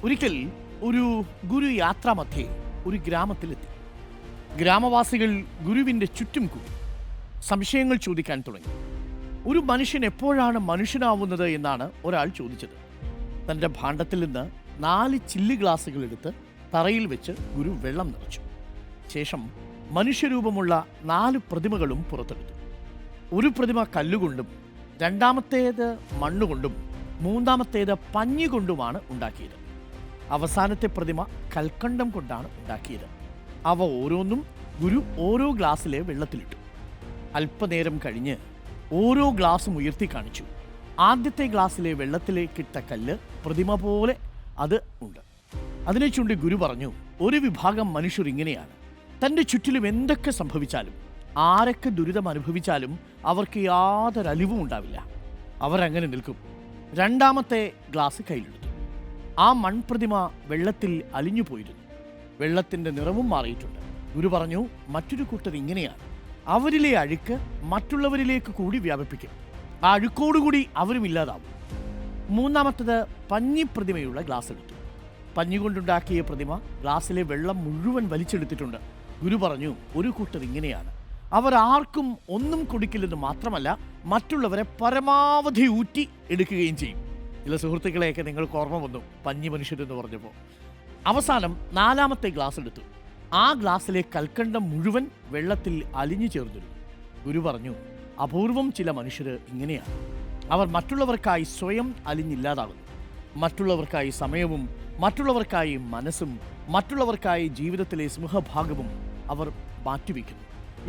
ഒരിക്കൽ ഒരു ഗുരു യാത്രാമധ്യേ ഒരു ഗ്രാമത്തിലെത്തി. ഗ്രാമവാസികൾ ഗുരുവിൻ്റെ ചുറ്റും കൂടി സംശയങ്ങൾ ചോദിക്കാൻ തുടങ്ങി. ഒരു മനുഷ്യൻ എപ്പോഴാണ് മനുഷ്യനാവുന്നത് എന്നാണ് ഒരാൾ ചോദിച്ചത്. തൻ്റെ ഭാണ്ഡത്തിൽ നിന്ന് 4 ചില്ല് ഗ്ലാസുകൾ എടുത്ത് തറയിൽ വെച്ച് ഗുരു വെള്ളം നിറച്ചു. ശേഷം മനുഷ്യരൂപമുള്ള 4 പ്രതിമകളും പുറത്തെടുത്തു. ഒരു പ്രതിമ കല്ലുകൊണ്ടും, രണ്ടാമത്തേത് മണ്ണുകൊണ്ടും, മൂന്നാമത്തേത് പഞ്ഞികൊണ്ടുമാണ് ഉണ്ടാക്കിയത്. അവസാനത്തെ പ്രതിമ കൽക്കണ്ടം കൊണ്ടാണ് ഉണ്ടാക്കിയത്. അവ ഓരോന്നും ഗുരു ഓരോ ഗ്ലാസ്സിലെ വെള്ളത്തിലിട്ടു. അല്പനേരം കഴിഞ്ഞ് ഓരോ ഗ്ലാസും ഉയർത്തി കാണിച്ചു. ആദ്യത്തെ ഗ്ലാസ്സിലെ വെള്ളത്തിലേക്കിട്ട കല്ല് പ്രതിമ പോലെ അത് ഉണ്ട്. അതിനെ ചൂണ്ടി ഗുരു പറഞ്ഞു, ഒരു വിഭാഗം മനുഷ്യർ ഇങ്ങനെയാണ്. തൻ്റെ ചുറ്റിലും എന്തൊക്കെ സംഭവിച്ചാലും, ആരൊക്കെ ദുരിതം അനുഭവിച്ചാലും അവർക്ക് യാതൊരു അലിവും ഉണ്ടാവില്ല. അവരങ്ങനെ നിൽക്കും. രണ്ടാമത്തെ ഗ്ലാസ് കയ്യിലെടുത്തു. ആ മൺപ്രതിമ വെള്ളത്തിൽ അലിഞ്ഞു പോയിരുന്നു. വെള്ളത്തിൻ്റെ നിറവും മാറിയിട്ടുണ്ട്. ഗുരു പറഞ്ഞു, മറ്റൊരു കൂട്ടർ ഇങ്ങനെയാണ്. അവരിലെ അഴുക്ക് മറ്റുള്ളവരിലേക്ക് കൂടി വ്യാപിപ്പിക്കും. ആ അഴുക്കോടുകൂടി അവരും ഇല്ലാതാവും. മൂന്നാമത്തത് പഞ്ഞി പ്രതിമയുള്ള ഗ്ലാസ് എടുത്തു. പഞ്ഞി കൊണ്ടുണ്ടാക്കിയ പ്രതിമ ഗ്ലാസ്സിലെ വെള്ളം മുഴുവൻ വലിച്ചെടുത്തിട്ടുണ്ട്. ഗുരു പറഞ്ഞു, ഒരു കൂട്ടർ ഇങ്ങനെയാണ്. അവർ ആർക്കും ഒന്നും കൊടുക്കില്ലെന്ന് മാത്രമല്ല, മറ്റുള്ളവരെ പരമാവധി ഊറ്റി എടുക്കുകയും ചെയ്യും. ചില സുഹൃത്തുക്കളെയൊക്കെ നിങ്ങൾക്ക് ഓർമ്മ വന്നു പഞ്ഞി മനുഷ്യരെന്ന് പറഞ്ഞപ്പോൾ. അവസാനം 4ാമത്തെ ഗ്ലാസ് എടുത്തു. ആ ഗ്ലാസ്സിലെ കൽക്കണ്ടം മുഴുവൻ വെള്ളത്തിൽ അലിഞ്ഞു ചേർന്നിരുന്നു. ഗുരു പറഞ്ഞു, അപൂർവം ചില മനുഷ്യർ ഇങ്ങനെയാണ്. അവർ മറ്റുള്ളവർക്കായി സ്വയം അലിഞ്ഞില്ലാതാകുന്നു. മറ്റുള്ളവർക്കായി സമയവും, മറ്റുള്ളവർക്കായി മനസ്സും, മറ്റുള്ളവർക്കായി ജീവിതത്തിലെ സിംഹഭാഗവും അവർ മാറ്റിവെക്കുന്നു.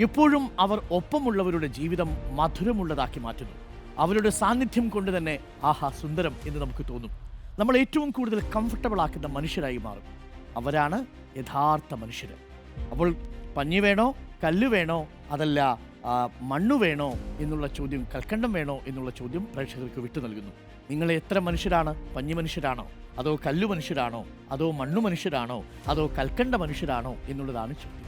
എപ്പോഴും അവർ ഒപ്പമുള്ളവരുടെ ജീവിതം മധുരമുള്ളതാക്കി മാറ്റുന്നു. അവരുടെ സാന്നിധ്യം കൊണ്ട് തന്നെ ആഹാ സുന്ദരം എന്ന് നമുക്ക് തോന്നും. നമ്മൾ ഏറ്റവും കൂടുതൽ കംഫർട്ടബിൾ ആക്കുന്ന മനുഷ്യരായി മാറും. അവരാണ് യഥാർത്ഥ മനുഷ്യർ. അപ്പോൾ പഞ്ഞി വേണോ, കല്ല് വേണോ, അതല്ല മണ്ണ് വേണോ എന്നുള്ള ചോദ്യം, കൽക്കണ്ടം വേണോ എന്നുള്ള ചോദ്യം പ്രേക്ഷകർക്ക് വിട്ടു നൽകുന്നു. നിങ്ങൾ എത്ര മനുഷ്യരാണ്? പഞ്ഞി മനുഷ്യരാണോ, അതോ കല്ലു മനുഷ്യരാണോ, അതോ മണ്ണു മനുഷ്യരാണോ, അതോ കൽക്കണ്ട മനുഷ്യരാണോ എന്നുള്ളതാണ് ചോദ്യം.